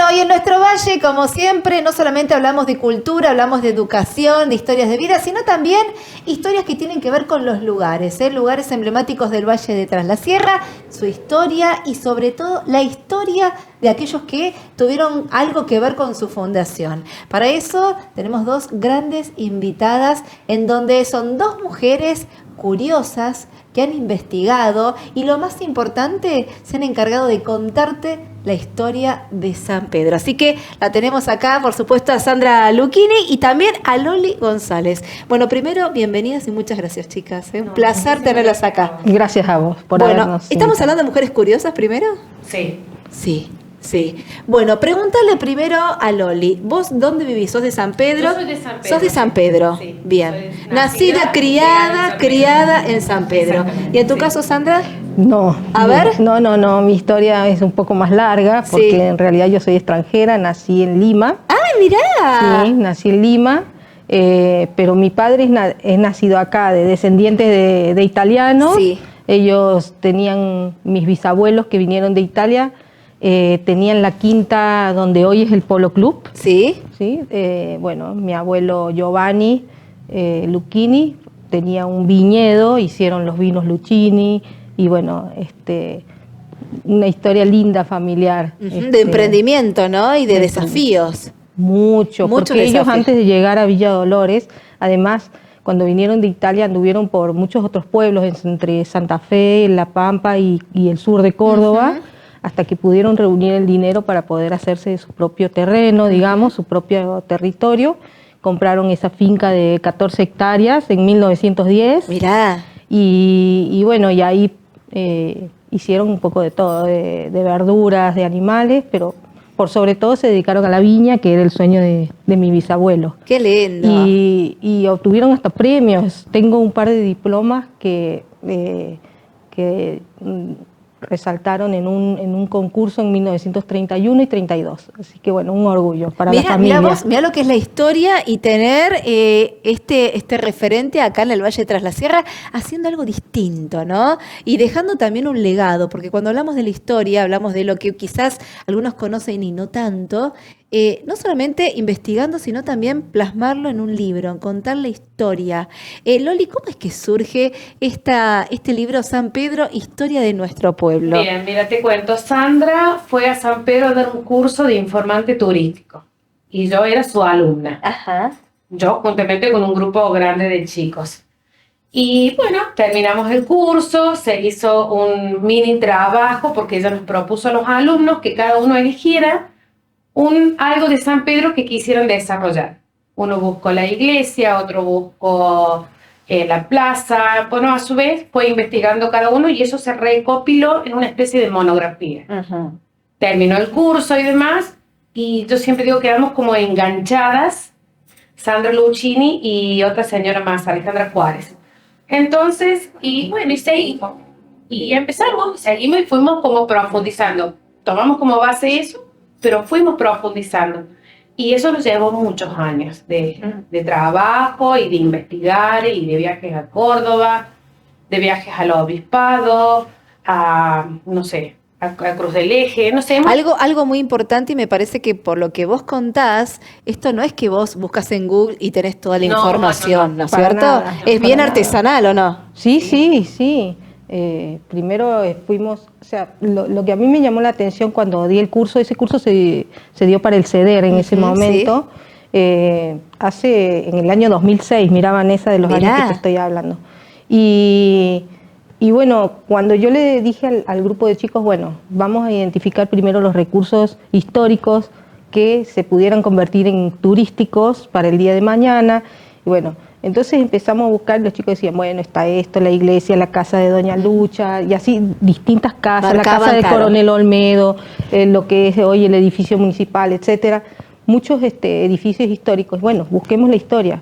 Bueno, y en nuestro valle, como siempre, no solamente hablamos de cultura, hablamos de educación, de historias de vida, sino también historias que tienen que ver con los lugares, lugares emblemáticos del Valle de Tras la Sierra, su historia y sobre todo la historia de aquellos que tuvieron algo que ver con su fundación. Para eso tenemos dos grandes invitadas, en donde son dos mujeres curiosas que han investigado y lo más importante, se han encargado de contarte la historia de San Pedro. Así que la tenemos acá, por supuesto, a Sandra Lucchini y también a Loli González. Bueno, primero, bienvenidas y muchas gracias, chicas. Un placer tenerlas acá. Gracias a vos por habernos ¿estamos invitado. hablando de mujeres curiosas primero? Sí. Sí. Bueno, pregúntale primero a Loli. ¿Vos dónde vivís? ¿Sos de San Pedro? Yo soy de San Pedro. ¿Sos de San Pedro? Sí. Bien. Soy Nacida, criada en San Pedro. ¿Y en tu caso, Sandra? No. A ver. No, mi historia es un poco más larga porque Sí. en realidad yo soy extranjera, nací en Lima. ¡Ay, mirá! Sí, nací en Lima, pero mi padre es nacido acá, de descendientes de italianos. Sí. Ellos tenían, mis bisabuelos que vinieron de Italia, tenían la quinta donde hoy es el Polo Club. ¿Sí? ¿Sí? Bueno, mi abuelo Giovanni Lucchini tenía un viñedo, hicieron los vinos Lucchini y bueno, una historia linda familiar. De emprendimiento, ¿no? Y de desafíos. Mucho, Muchos porque ellos desafíos. antes de llegar a Villa Dolores, además, cuando vinieron de Italia anduvieron por muchos otros pueblos, entre Santa Fe, La Pampa y el sur de Córdoba, hasta que pudieron reunir el dinero para poder hacerse de su propio terreno, digamos, su propio territorio. Compraron esa finca de 14 hectáreas en 1910. Mirá. Y bueno, y ahí hicieron un poco de todo, de verduras, de animales, pero por sobre todo se dedicaron a la viña, que era el sueño de mi bisabuelo. Qué lindo. Y obtuvieron hasta premios. Tengo un par de diplomas que resaltaron en un concurso en 1931 y 32. Así que bueno, un orgullo para la familia. Mirá lo que es la historia y tener este referente acá en el Valle de Tras la Sierra haciendo algo distinto, ¿no? Y dejando también un legado, porque cuando hablamos de la historia, hablamos de lo que quizás algunos conocen y no tanto, no solamente investigando, sino también plasmarlo en un libro, en contar la historia. Loli, ¿cómo es que surge este libro San Pedro, Historia de nuestro pueblo? Bien, mira, te cuento. Sandra fue a San Pedro a dar un curso de informante turístico y yo era su alumna. Ajá. Yo juntamente con un grupo grande de chicos. Y bueno, terminamos el curso, se hizo un mini trabajo porque ella nos propuso a los alumnos que cada uno eligiera algo de San Pedro que quisieran desarrollar. Uno buscó la iglesia, otro buscó la plaza. Bueno, a su vez fue investigando cada uno y eso se recopiló en una especie de monografía. Ajá. Terminó el curso y demás, y yo siempre digo que quedamos como enganchadas, Sandra Lucchini y otra señora más, Alejandra Juárez. Entonces, y bueno, y seguimos. Y empezamos, seguimos y fuimos como profundizando. Tomamos como base eso, pero fuimos profundizando. Y eso nos llevó muchos años de trabajo y de investigar y de viajes a Córdoba, de viajes al obispado, a, no sé, a Cruz del Eje, no sé. Algo muy importante, y me parece que por lo que vos contás, esto no es que vos buscas en Google y tenés toda la información, ¿no es para cierto? nada, Es bien para artesanal, ¿o no? Sí. Primero fuimos, o sea, lo que a mí me llamó la atención cuando di el curso, ese curso se dio para el CEDER en ese momento, en el año 2006, mirá Vanessa, de los años que te estoy hablando. Y bueno, cuando yo le dije al grupo de chicos, bueno, vamos a identificar primero los recursos históricos que se pudieran convertir en turísticos para el día de mañana, y bueno, entonces empezamos a buscar, los chicos decían, bueno, está esto, la iglesia, la casa de Doña Lucha, y así distintas casas, la casa del Coronel Olmedo, lo que es hoy el edificio municipal, etcétera, muchos edificios históricos. Bueno, busquemos la historia.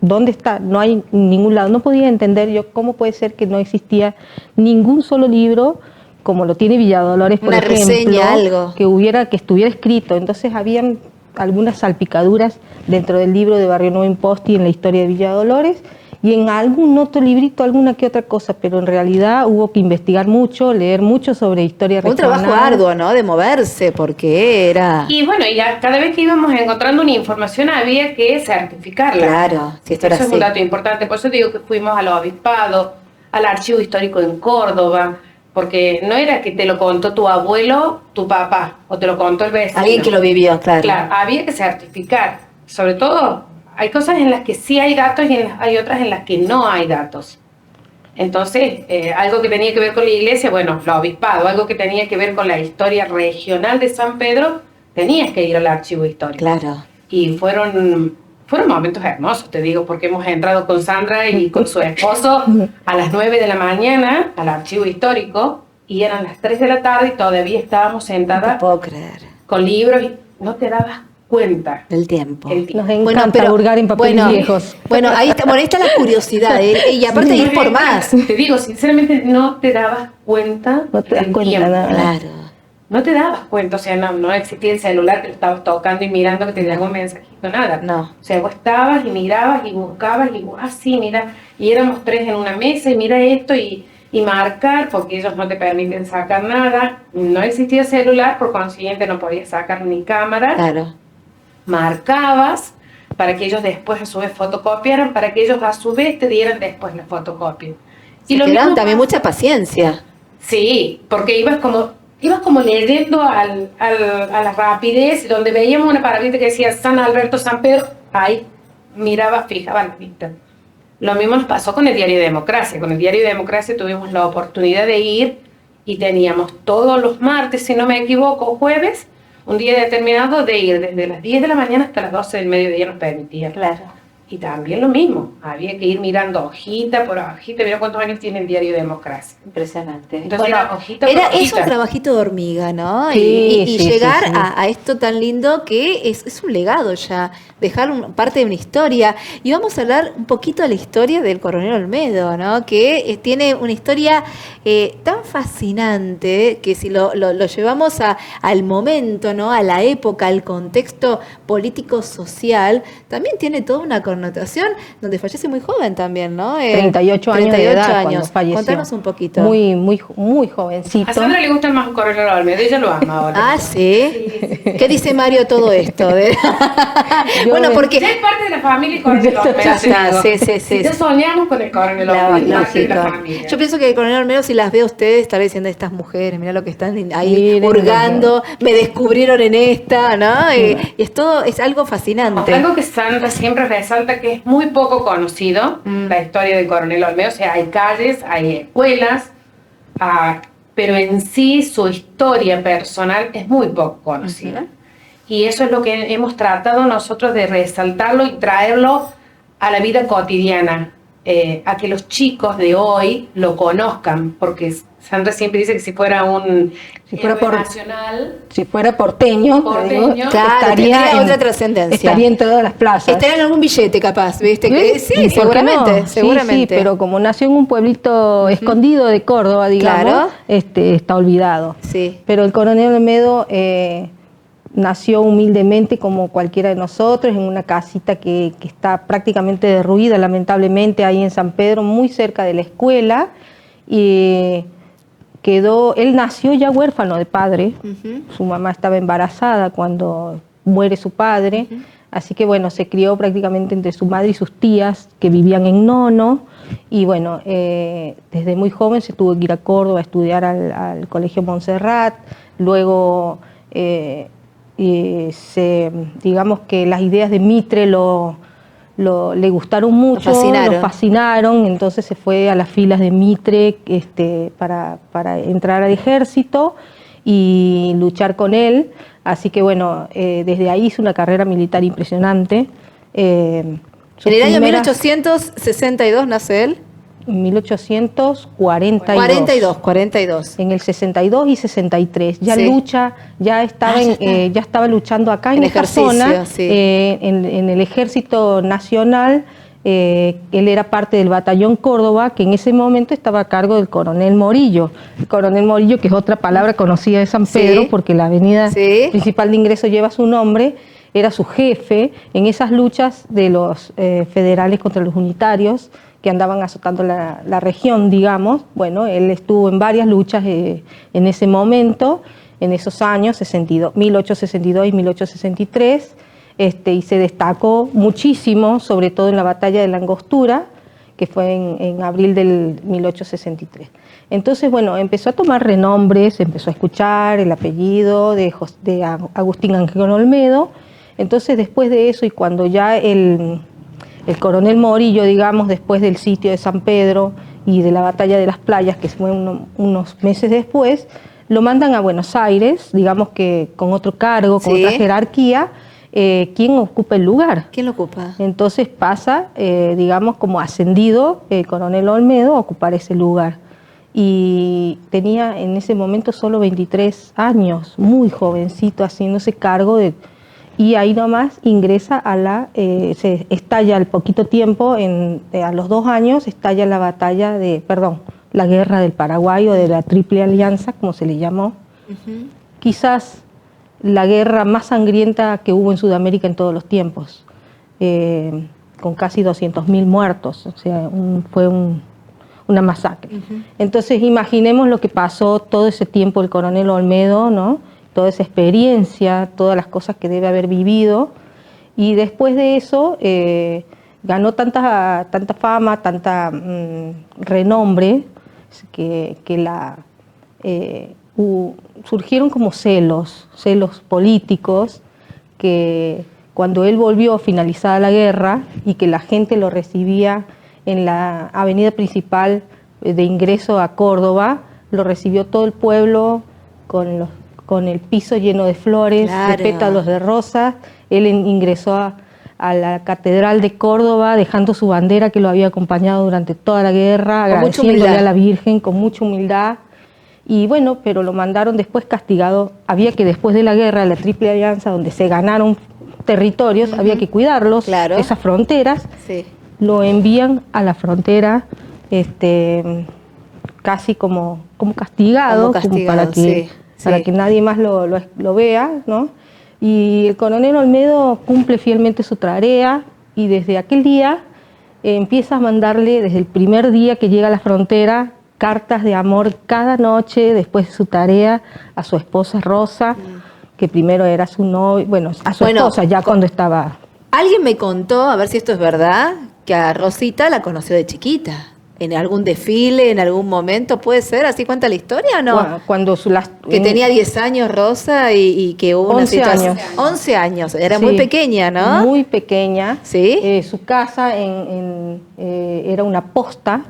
¿Dónde está? No hay en ningún lado. No podía entender yo cómo puede ser que no existía ningún solo libro, como lo tiene Villa Dolores, por ejemplo, reseña, algo que estuviera escrito. Entonces habían algunas salpicaduras dentro del libro de Barrio Nuevo Imposti en la historia de Villa Dolores, y en algún otro librito, alguna que otra cosa, pero en realidad hubo que investigar mucho, leer mucho sobre historia Un regional. trabajo arduo, ¿no? De moverse, porque era... Y bueno, y cada vez que íbamos encontrando una información había que certificarla. Claro, si esto era Eso es así. un dato importante. Por eso digo que fuimos al obispado, al archivo histórico en Córdoba, porque no era que te lo contó tu abuelo, tu papá, o te lo contó el vecino. Alguien que lo vivió, claro. Claro, había que certificar. Sobre todo, hay cosas en las que sí hay datos y hay otras en las que no hay datos. Entonces, algo que tenía que ver con la iglesia, bueno, el obispado, algo que tenía que ver con la historia regional de San Pedro, tenías que ir al archivo histórico. Claro. Y fueron momentos hermosos, te digo, porque hemos entrado con Sandra y con su esposo a las 9 de la mañana al archivo histórico y eran las 3 de la tarde y todavía estábamos No te sentadas puedo creer. con libros y no te dabas cuenta. El tiempo. El tiempo. Nos encanta hurgar en papeles viejos. Bueno, ahí está la curiosidad, y aparte ir por más. Te digo, sinceramente, no te dabas cuenta. No te das del cuenta tiempo. nada. Claro. No te dabas cuenta, o sea, no existía el celular que lo estabas tocando y mirando que te llegó un mensajito, nada. No. O sea, vos estabas y mirabas y buscabas y sí, mira, y éramos 3 en una mesa y mira esto y marcar, porque ellos no te permiten sacar nada. No existía celular, por consiguiente no podías sacar ni cámara. Claro. Marcabas para que ellos después a su vez fotocopiaran, para que ellos a su vez te dieran después la fotocopia. Y lo tenían mismo también pasa- mucha paciencia. Sí, porque ibas como leyendo a la rapidez, donde veíamos una palabrita que decía San Alberto, San Pedro, ahí miraba, fijaba la vista. Lo mismo nos pasó con el Diario de Democracia. Con el Diario de Democracia tuvimos la oportunidad de ir y teníamos todos los martes, si no me equivoco, jueves, un día determinado de ir desde las 10 de la mañana hasta las 12 del mediodía nos permitía. Claro. Y también lo mismo, había que ir mirando hojita por hojita. Mira cuántos años tiene el Diario de Democracia. Impresionante. Entonces era hojita por Es hojita. un trabajito de hormiga, ¿no? Sí, y sí, llegar sí, sí. A esto tan lindo que es un legado ya, dejar parte de una historia. Y vamos a hablar un poquito de la historia del coronel Olmedo, ¿no? Que tiene una historia tan fascinante que si lo llevamos al momento, ¿no? A la época, al contexto político-social, también tiene toda una connotación donde fallece muy joven también, ¿no? 38 años de edad cuando falleció. Contanos un poquito. Muy jovencito. A Sandra le gusta más un coronel Olmedo, ella lo ama ahora. Ah, ¿sí? ¿Qué dice Mario de todo esto? Bueno, Yo- porque... Ya es parte de la familia y coronel Olmedo. Ya está, te digo. sí. Ya soñamos con el coronel Olmedo, es parte de la Lógico. familia. Yo pienso que el coronel Olmedo, si las veo a ustedes, estaré diciendo estas mujeres, mira lo que están ahí Miren, hurgando, me descubrieron en esta, ¿no? Y es algo fascinante. Algo que Sandra siempre resalta que es muy poco conocido, la historia del coronel Olmedo. O sea, hay calles, hay escuelas, pero en sí su historia personal es muy poco conocida. Y eso es lo que hemos tratado nosotros de resaltarlo y traerlo a la vida cotidiana, a que los chicos de hoy lo conozcan, porque Sandra siempre dice que si fuera un héroe nacional, Si fuera porteño, Porteño. digo, Claro, tendría otra trascendencia. Estaría en todas las plazas. Estaría en algún billete capaz, ¿viste? Que, sí, ¿Y por qué seguramente, no? Sí, seguramente. sí, pero como nació en un pueblito escondido de Córdoba, digamos, Claro. Está olvidado. Sí. Pero el coronel Olmedo nació humildemente como cualquiera de nosotros, en una casita que está prácticamente derruida, lamentablemente, ahí en San Pedro, muy cerca de la escuela. Y él nació ya huérfano de padre. Su mamá estaba embarazada cuando muere su padre. Así que bueno, se crió prácticamente entre su madre y sus tías que vivían en Nono. Y bueno, desde muy joven se tuvo que ir a Córdoba a estudiar al Colegio Montserrat. Luego, digamos que las ideas de Mitre le gustaron mucho, fascinaron. lo fascinaron, entonces se fue a las filas de Mitre para entrar al ejército y luchar con él. Así que bueno, desde ahí hizo una carrera militar impresionante. En el año 1862 nace él. 1842. 42. En el 62 y 63. Ya Sí. ya estaba luchando acá en En esta ejercicio, zona, sí. en el Ejército Nacional. Él era parte del Batallón Córdoba, que en ese momento estaba a cargo del coronel Morillo. El coronel Morillo, que es otra palabra conocida de San Pedro, Sí. porque la avenida Sí. principal de ingreso lleva su nombre, era su jefe en esas luchas de los federales contra los unitarios, que andaban azotando la región, digamos. Bueno, él estuvo en varias luchas en ese momento, en esos años, 1862 y 1863, y se destacó muchísimo, sobre todo en la batalla de la Angostura, que fue en abril del 1863. Entonces, bueno, empezó a tomar renombre, se empezó a escuchar el apellido de Agustín Ángel Olmedo. Entonces, después de eso, y cuando ya el coronel Morillo, digamos, después del sitio de San Pedro y de la batalla de las Playas, que fue unos meses después, lo mandan a Buenos Aires, digamos que con otro cargo, con otra jerarquía. ¿Quién ocupa el lugar? ¿Quién lo ocupa? Entonces pasa, digamos, como ascendido el coronel Olmedo a ocupar ese lugar. Y tenía en ese momento solo 23 años, muy jovencito, haciéndose cargo de... Y ahí nomás ingresa se estalla al poquito tiempo, a los 2 años, estalla la guerra del Paraguay o de la Triple Alianza, como se le llamó. Quizás la guerra más sangrienta que hubo en Sudamérica en todos los tiempos, con casi 200.000 muertos, o sea, fue una masacre. Entonces imaginemos lo que pasó todo ese tiempo el coronel Olmedo, ¿no? Toda esa experiencia, todas las cosas que debe haber vivido, y después de eso ganó tanta fama, tanta renombre, que surgieron como celos políticos, que cuando él volvió finalizada la guerra y que la gente lo recibía en la avenida principal de ingreso a Córdoba, lo recibió todo el pueblo con el piso lleno de flores, de pétalos de rosas. Él ingresó a la Catedral de Córdoba dejando su bandera que lo había acompañado durante toda la guerra, agradeciéndole a la Virgen con mucha humildad. Y bueno, pero lo mandaron después castigado. Había que, después de la guerra, la Triple Alianza, donde se ganaron territorios, había que cuidarlos, esas fronteras. Lo envían a la frontera casi como castigado, como para que nadie más lo vea, ¿no? Y el coronel Olmedo cumple fielmente su tarea, y desde aquel día empieza a mandarle, desde el primer día que llega a la frontera, cartas de amor cada noche después de su tarea a su esposa Rosa, que primero era su novia, a su esposa ya cuando estaba... Alguien me contó, a ver si esto es verdad, que a Rosita la conoció de chiquita. ¿En algún desfile, en algún momento? ¿Puede ser? ¿Así cuenta la historia o no? Cuando que tenía 10 años Rosa y que hubo 11 años. 11 años, era muy pequeña, ¿no? Muy pequeña. Sí. Su casa era una posta,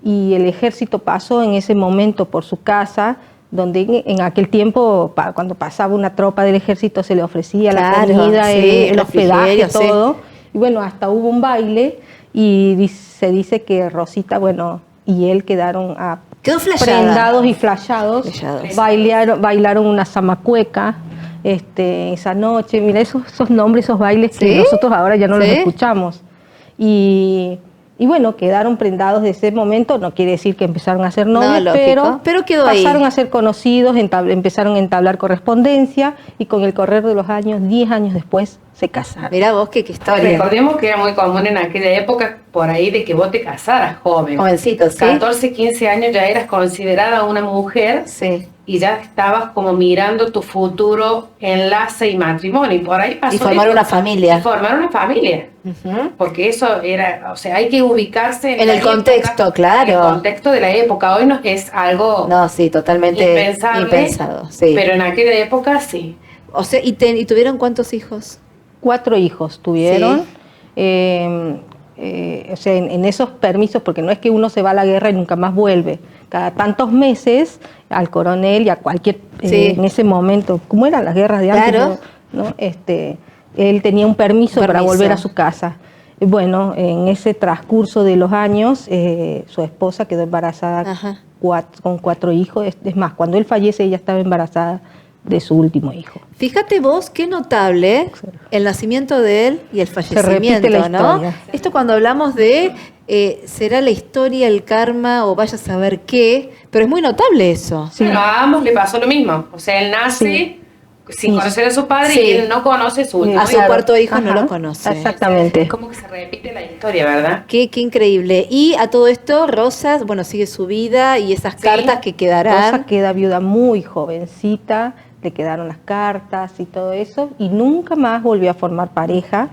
y el ejército pasó en ese momento por su casa, donde en aquel tiempo, cuando pasaba una tropa del ejército, se le ofrecía la comida, el hospedaje, todo. Y bueno, hasta hubo un baile, y se dice que Rosita, y él quedaron prendados y flashados. Bailaron una zamacueca esa noche. Mira, esos nombres, esos bailes que nosotros ahora ya no los escuchamos. Y bueno, quedaron prendados de ese momento. No quiere decir que empezaron a ser novios, pero quedó pasaron a ser conocidos, empezaron a entablar correspondencia, y con el correr de los años, 10 años después, se casaron. Mirá vos qué historia. Recordemos que era muy común en aquella época, por ahí, de que vos te casaras joven. Jovencito, ¿sí? 14, 15 años ya eras considerada una mujer. Sí. Y ya estabas como mirando tu futuro enlace y matrimonio. Y por ahí pasó. Y formar una familia. Porque eso era, o sea, hay que ubicarse en el contexto, claro. En el contexto de la época. Hoy no es algo. No, sí, totalmente impensado. Sí. Pero en aquella época sí. O sea, ¿y tuvieron cuántos hijos? 4 hijos tuvieron. Sí. O sea, en esos permisos, porque no es que uno se va a la guerra y nunca más vuelve. Cada tantos meses, al coronel y a cualquier, en ese momento, ¿cómo eran las guerras de antes? Claro. ¿No? Él tenía un permiso para volver a su casa. Bueno, en ese transcurso de los años, su esposa quedó embarazada con 4 hijos. Es más, cuando él fallece, ella estaba embarazada de su último hijo. Fíjate vos qué notable el nacimiento de él y el fallecimiento, se repite la historia. ¿No? Esto cuando hablamos de será la historia, el karma o vaya a saber qué, pero es muy notable eso. Sí. Bueno, a ambos le pasó lo mismo. O sea, él nace sin conocer a su padre Sí. y él no conoce a su último A su hijo. cuarto hijo no Ajá, lo conoce. Exactamente. Es como que se repite la historia, ¿verdad? Qué increíble. Y a todo esto, Rosas, bueno, sigue su vida y esas Sí. cartas que quedarán. Rosa queda viuda muy jovencita, le quedaron las cartas y todo eso, y nunca más volvió a formar pareja.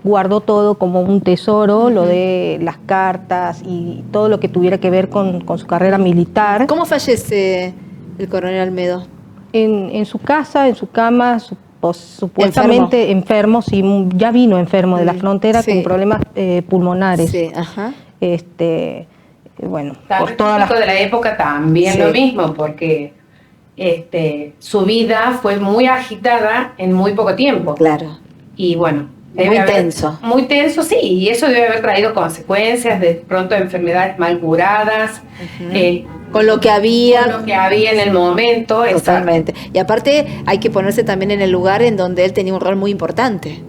Guardó todo como un tesoro, lo de las cartas y todo lo que tuviera que ver con su carrera militar. ¿Cómo fallece el coronel Almedo? En su casa, en su cama, supuestamente enfermo, sí, ya vino enfermo de la frontera sí. con problemas pulmonares. Sí, ajá. Bueno, Tal por vez todas típico las... de la época también Sí. lo mismo, porque su vida fue muy agitada en muy poco tiempo. Claro. Y bueno, Muy tenso. Muy tenso, sí, y eso debe haber traído consecuencias de pronto enfermedades mal curadas, Con lo que había. con lo que había en el momento. Totalmente. Y aparte hay que ponerse también en el lugar en donde él tenía un rol muy importante,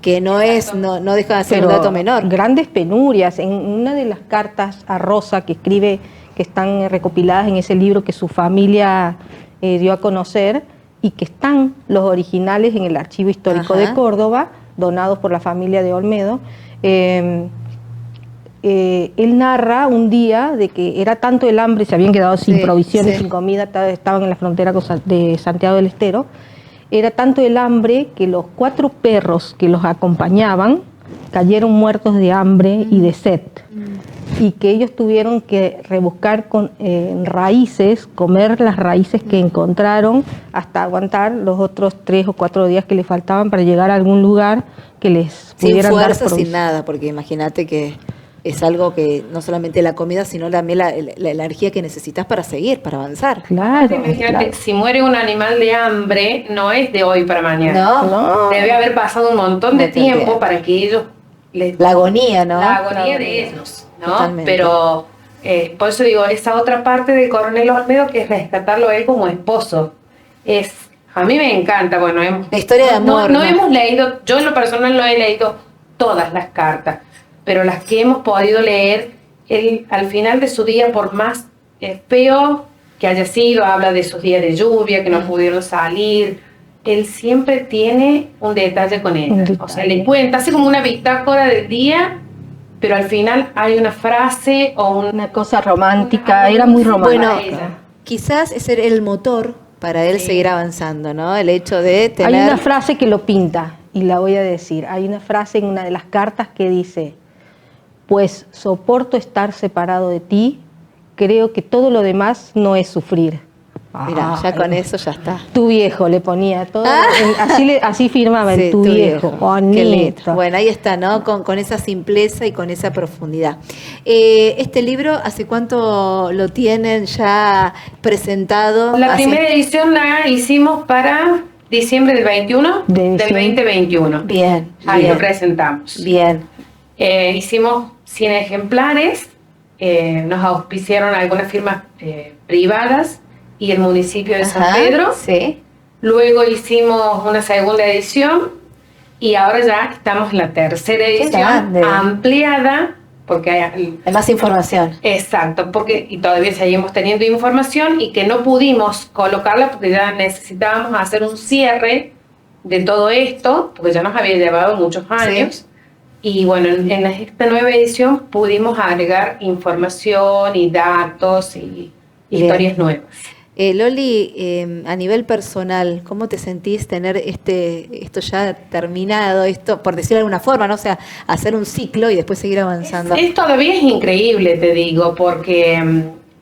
que no deja de ser un dato menor. Grandes penurias. En una de las cartas a Rosa que escribe, que están recopiladas en ese libro que su familia dio a conocer, y que están los originales en el Archivo Histórico Ajá. de Córdoba, donados por la familia de Olmedo. Él narra un día de que era tanto el hambre, se habían quedado sin Sí, provisiones, sí. sin comida, estaban en la frontera de Santiago del Estero. Era tanto el hambre que los 4 perros que los acompañaban cayeron muertos de hambre y de sed. Y que ellos tuvieron que rebuscar en raíces, comer las raíces que encontraron hasta aguantar los otros 3 o 4 días que les faltaban para llegar a algún lugar que les Sin pudieran dar fuerza, sin provisión. nada, porque imagínate que es algo que no solamente la comida, sino también la energía que necesitas para seguir, para avanzar. Claro, Imagínate, claro. si muere un animal de hambre, no es de hoy para mañana. No, Debe haber pasado un montón de Montón de tiempo tiempo. para que ellos la agonía, ¿no? la agonía de ellos, ¿no? Totalmente. Pero por eso digo, esa otra parte del coronel Olmedo, que es rescatarlo a él como esposo, a mí me encanta. Bueno, La historia de amor, no ¿no? hemos leído, yo en lo personal no he leído todas las cartas, pero las que hemos podido leer, él al final de su día, por más feo que haya sido, habla de sus días de lluvia, que no pudieron salir, él siempre tiene un detalle con Un ella. detalle. O sea, le cuenta, hace como una bitácora del día, pero al final hay una frase o Una cosa romántica, era muy romántica. Bueno, quizás ese era el motor para él seguir avanzando, ¿no? El hecho de tener... Hay una frase que lo pinta, y la voy a decir. Hay una frase en una de las cartas que dice: pues soporto estar separado de ti, creo que todo lo demás no es sufrir. Mira, ya con Ay, eso ya está. Tu viejo le ponía todo, así firmaba Sí, el tu viejo. Qué lindo. Bonito. Bueno, ahí está, ¿no? Con esa simpleza y con esa profundidad. Este libro, ¿hace cuánto lo tienen ya presentado? La primera edición la hicimos para diciembre del 21, del 2021. Bien, Ahí bien, lo presentamos. bien. Hicimos 100 ejemplares, nos auspiciaron algunas firmas privadas y el municipio de San Ajá, Pedro. sí. Luego hicimos una segunda edición y ahora ya estamos en la tercera edición grande. ampliada, porque hay... Hay más información. Exacto, porque y todavía seguimos teniendo información y que no pudimos colocarla porque ya necesitábamos hacer un cierre de todo esto, porque ya nos había llevado muchos años. Y bueno, en esta nueva edición pudimos agregar información y datos y historias nuevas. Loli, a nivel personal, ¿cómo te sentís tener esto ya terminado, esto, por decirlo de alguna forma, ¿no? O sea, hacer un ciclo y después seguir avanzando? Todavía es increíble, te digo, porque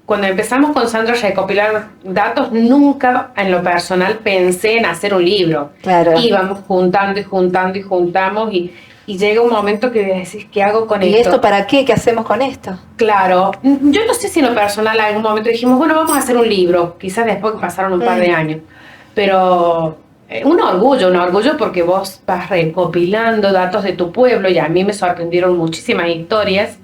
cuando empezamos con Sandra a recopilar datos, nunca en lo personal pensé en hacer un libro. Claro. Íbamos juntando y juntando y juntamos y llega un momento que decís, ¿qué hago con ¿Y esto? esto para qué? ¿Qué hacemos con esto? Claro, yo no sé si en lo personal en algún momento dijimos, bueno, vamos a hacer un libro, quizás después que pasaron un par de años, pero un orgullo porque vos vas recopilando datos de tu pueblo y a mí me sorprendieron muchísimas historias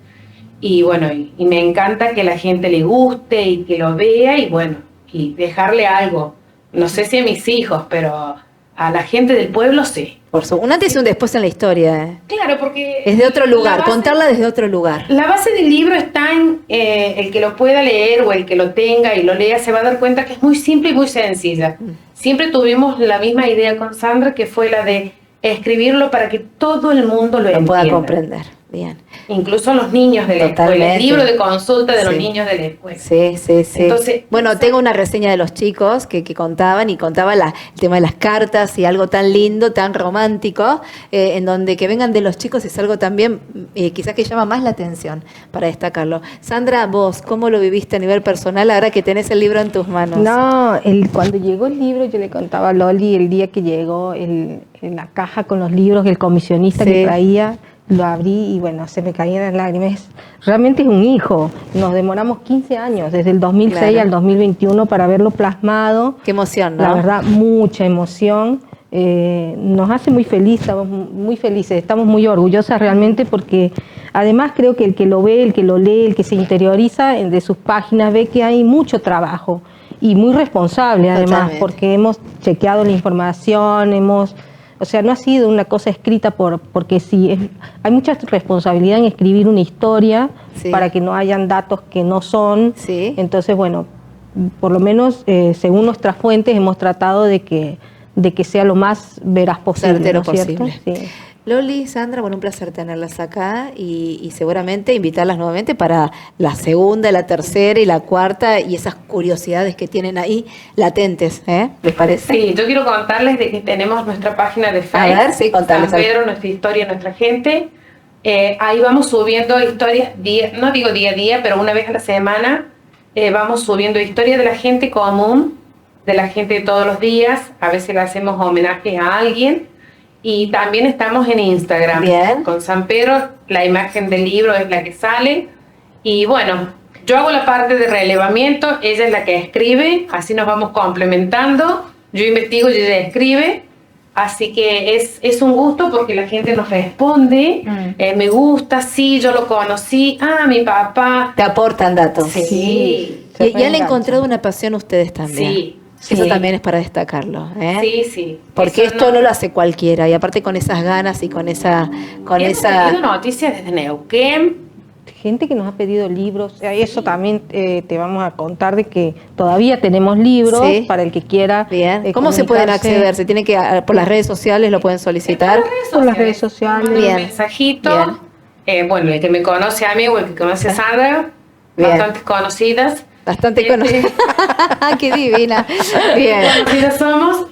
y bueno, y me encanta que la gente le guste y que lo vea y bueno, y dejarle algo, no sé si a mis hijos, pero a la gente del pueblo sí. Un antes y un después en la historia. Claro, porque... Es de otro lugar, la base- contarla desde otro lugar. La base del libro está en el que lo pueda leer o el que lo tenga y lo lea se va a dar cuenta que es muy simple y muy sencilla. Siempre tuvimos la misma idea con Sandra, que fue la de escribirlo para que todo el mundo lo entienda. Pueda comprender. Bien. Incluso los niños de la escuela. Totalmente. El libro de consulta de los Sí. niños de la escuela. Sí. Entonces, bueno, tengo una reseña de los chicos que contaban el tema de las cartas y algo tan lindo, tan romántico, en donde que vengan de los chicos es algo también quizás que llama más la atención para destacarlo. Sandra, vos, ¿cómo lo viviste a nivel personal ahora que tenés el libro en tus manos? No, cuando llegó el libro, yo le contaba a Loli el día que llegó en la caja con los libros, el comisionista que traía, lo abrí y bueno, se me caían las lágrimas. Realmente es un hijo. Nos demoramos 15 años, desde el 2006 al 2021, para verlo plasmado. Qué emoción, ¿no? La verdad, mucha emoción. Nos hace muy feliz, estamos muy felices, estamos muy orgullosas realmente porque además creo que el que lo ve, el que lo lee, el que se interioriza de sus páginas ve que hay mucho trabajo y muy responsable además. Totalmente. Porque hemos chequeado la información, o sea, no ha sido una cosa escrita porque sí, hay mucha responsabilidad en escribir una historia para que no hayan datos que no son. Sí. Entonces, bueno, por lo menos según nuestras fuentes hemos tratado de que sea lo más veraz posible. Certero ¿no es cierto? posible. Sí. Loli, Sandra, bueno, un placer tenerlas acá y seguramente invitarlas nuevamente para la segunda, la tercera y la cuarta y esas curiosidades que tienen ahí latentes, ¿les parece? Sí, yo quiero contarles de que tenemos nuestra página de Facebook. A ver, sí, contarles. San Pedro, nuestra historia, nuestra gente. Ahí vamos subiendo historias, no digo día a día, pero una vez a la semana vamos subiendo historias de la gente común, de la gente de todos los días. A veces le hacemos homenaje a alguien. Y también estamos en Instagram. Bien. Con San Pedro, la imagen del libro es la que sale. Y bueno, yo hago la parte de relevamiento, ella es la que escribe, así nos vamos complementando. Yo investigo y ella escribe. Así que es un gusto porque la gente nos responde. Me gusta, sí, yo lo conocí. Ah, mi papá. Te aportan datos. Sí. Y han encontrado una pasión ustedes también. Sí. Eso también es para destacarlo. Sí. Porque esto no lo hace cualquiera. Y aparte con esas ganas y con esa... Hemos tenido noticias desde Neuquén. Gente que nos ha pedido libros. Eso también te vamos a contar de que todavía tenemos libros para el que quiera. Bien. ¿Cómo se pueden acceder? ¿Se tiene que por las redes sociales lo pueden solicitar? Por las redes sociales. Un mensajito. Bueno, el que me conoce a mí o el que conoce a Sandra, bastantes conocidas. Bastante conocida. Qué divina. Bien. Conocidas somos,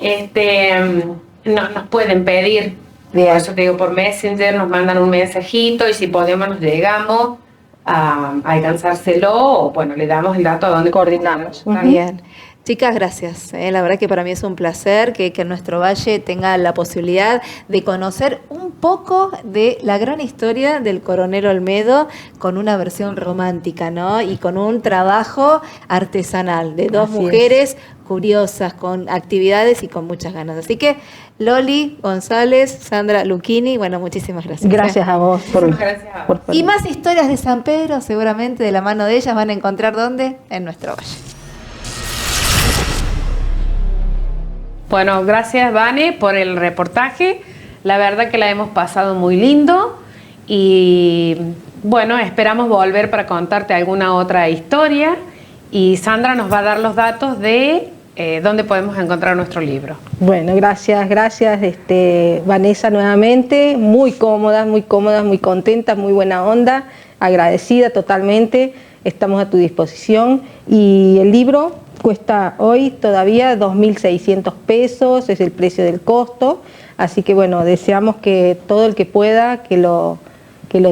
nos pueden pedir. Bien. Por eso te digo, por Messenger nos mandan un mensajito y si podemos nos llegamos a alcanzárselo o bueno, le damos el dato a donde coordinamos. Bien. Chicas, gracias. La verdad que para mí es un placer que nuestro valle tenga la posibilidad de conocer un poco de la gran historia del coronel Olmedo con una versión romántica, ¿no? Y con un trabajo artesanal de dos mujeres curiosas, con actividades y con muchas ganas. Así que Loli González, Sandra Lucchini, bueno, muchísimas gracias. Gracias a vos. Y más historias de San Pedro, seguramente de la mano de ellas van a encontrar ¿dónde? En nuestro valle. Bueno, gracias Vane por el reportaje. La verdad que la hemos pasado muy lindo y bueno, esperamos volver para contarte alguna otra historia y Sandra nos va a dar los datos de dónde podemos encontrar nuestro libro. Bueno, gracias Vanessa nuevamente, muy cómodas, muy contentas, muy buena onda, agradecida totalmente, estamos a tu disposición y el libro cuesta hoy todavía 2.600 pesos, es el precio del costo, así que bueno, deseamos que todo el que pueda, que lo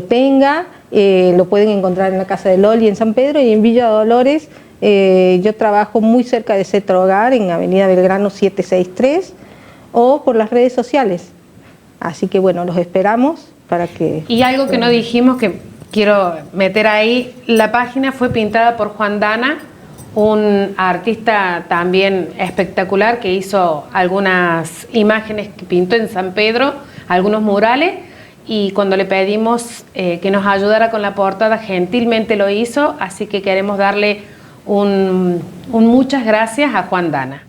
tenga, lo pueden encontrar en la casa de Loli en San Pedro y en Villa Dolores. Yo trabajo muy cerca de Centro Hogar, en Avenida Belgrano 763, o por las redes sociales, así que bueno, los esperamos para que... Y algo que no dijimos que quiero meter ahí, la página fue pintada por Juan Dana, un artista también espectacular que hizo algunas imágenes que pintó en San Pedro, algunos murales, y cuando le pedimos que nos ayudara con la portada, gentilmente lo hizo, así que queremos darle un muchas gracias a Juan Dana.